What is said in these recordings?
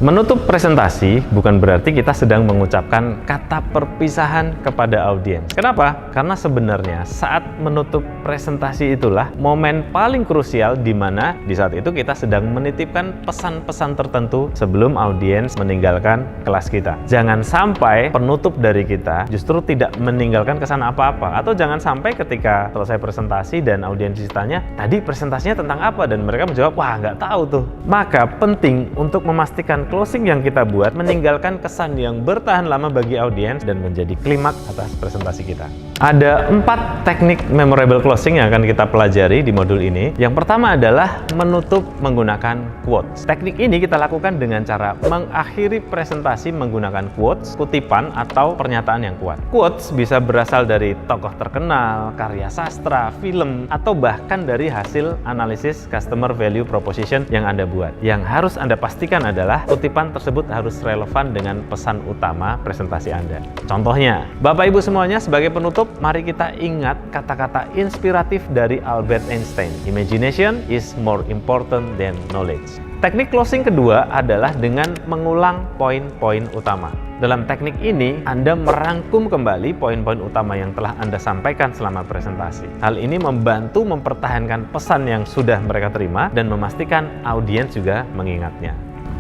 Menutup presentasi bukan berarti kita sedang mengucapkan kata perpisahan kepada audiens. Kenapa? Karena sebenarnya saat menutup presentasi itulah momen paling krusial di mana di saat itu kita sedang menitipkan pesan-pesan tertentu sebelum audiens meninggalkan kelas kita. Jangan sampai penutup dari kita justru tidak meninggalkan kesan apa-apa, atau jangan sampai ketika selesai presentasi dan audiens ditanya, tadi presentasinya tentang apa? Dan mereka menjawab, wah nggak tahu tuh. Maka penting untuk memastikan closing yang kita buat meninggalkan kesan yang bertahan lama bagi audiens dan menjadi klimaks atas presentasi kita. Ada 4 teknik memorable closing yang akan kita pelajari di modul ini. Yang pertama adalah menutup menggunakan quotes. Teknik ini kita lakukan dengan cara mengakhiri presentasi menggunakan quotes, kutipan, atau pernyataan yang kuat. Quotes bisa berasal dari tokoh terkenal, karya sastra, film, atau bahkan dari hasil analisis customer value proposition yang Anda buat. Yang harus Anda pastikan adalah kutipan tersebut harus relevan dengan pesan utama presentasi Anda. Contohnya, Bapak Ibu semuanya, sebagai penutup, mari kita ingat kata-kata inspiratif dari Albert Einstein. Imagination is more important than knowledge. Teknik closing kedua adalah dengan mengulang poin-poin utama. Dalam teknik ini, Anda merangkum kembali poin-poin utama yang telah Anda sampaikan selama presentasi. Hal ini membantu mempertahankan pesan yang sudah mereka terima dan memastikan audiens juga mengingatnya.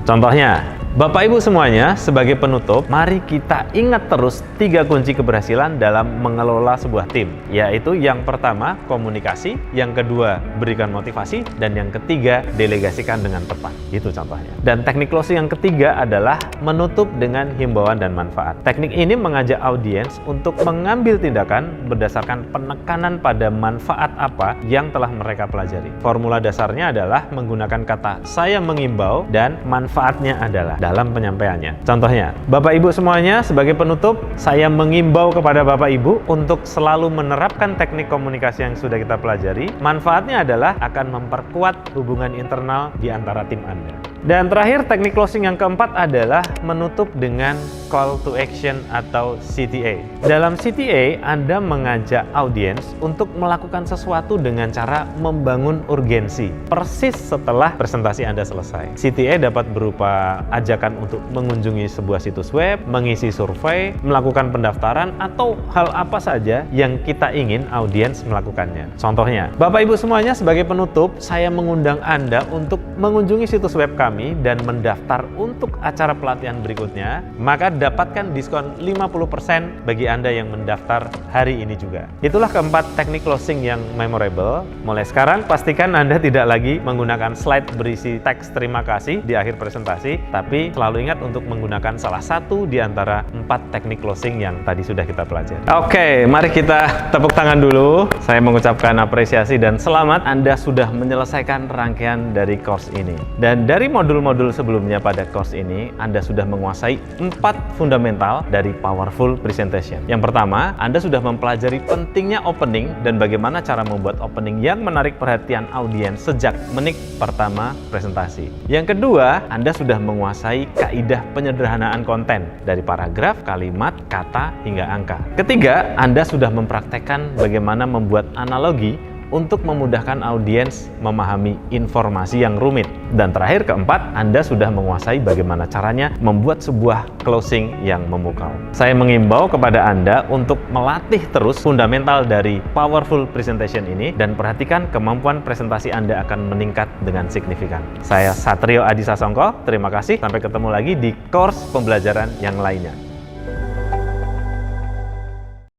Contohnya, Bapak Ibu semuanya, sebagai penutup, mari kita ingat terus 3 kunci keberhasilan dalam mengelola sebuah tim, yaitu yang pertama, komunikasi, yang kedua, berikan motivasi, dan yang ketiga, delegasikan dengan tepat. Itu contohnya. Dan teknik closing yang ketiga adalah menutup dengan himbauan dan manfaat. Teknik ini mengajak audiens untuk mengambil tindakan berdasarkan penekanan pada manfaat apa yang telah mereka pelajari. Formula dasarnya adalah menggunakan kata saya mengimbau dan manfaatnya adalah dalam penyampaiannya. Contohnya, Bapak Ibu semuanya, sebagai penutup, saya mengimbau kepada Bapak Ibu untuk selalu menerapkan teknik komunikasi yang sudah kita pelajari. Manfaatnya adalah akan memperkuat hubungan internal di antara tim Anda. Dan terakhir, teknik closing yang keempat adalah menutup dengan call to action atau CTA. Dalam CTA, Anda mengajak audiens untuk melakukan sesuatu dengan cara membangun urgensi persis setelah presentasi Anda selesai. CTA dapat berupa ajakan untuk mengunjungi sebuah situs web, mengisi survei, melakukan pendaftaran, atau hal apa saja yang kita ingin audiens melakukannya. Contohnya, Bapak Ibu semuanya, sebagai penutup, saya mengundang Anda untuk mengunjungi situs web kami dan mendaftar untuk acara pelatihan berikutnya, maka dapatkan diskon 50% bagi Anda yang mendaftar hari ini juga. Itulah keempat teknik closing yang memorable. Mulai sekarang, pastikan Anda tidak lagi menggunakan slide berisi teks terima kasih di akhir presentasi, tapi selalu ingat untuk menggunakan salah satu di antara 4 teknik closing yang tadi sudah kita pelajari. Oke, mari kita tepuk tangan dulu. Saya mengucapkan apresiasi dan selamat, Anda sudah menyelesaikan rangkaian dari course ini. Dan dari modul-modul sebelumnya pada course ini, Anda sudah menguasai 4 fundamental dari powerful presentation. Yang pertama, Anda sudah mempelajari pentingnya opening dan bagaimana cara membuat opening yang menarik perhatian audiens sejak menit pertama presentasi. Yang kedua, Anda sudah menguasai kaidah penyederhanaan konten dari paragraf, kalimat, kata, hingga angka. Ketiga, Anda sudah mempraktekkan bagaimana membuat analogi untuk memudahkan audiens memahami informasi yang rumit. Dan terakhir, keempat, Anda sudah menguasai bagaimana caranya membuat sebuah closing yang memukau. Saya mengimbau kepada Anda untuk melatih terus fundamental dari powerful presentation ini dan perhatikan kemampuan presentasi Anda akan meningkat dengan signifikan. Saya Satrio Adi Sasongko, terima kasih. Sampai ketemu lagi di course pembelajaran yang lainnya.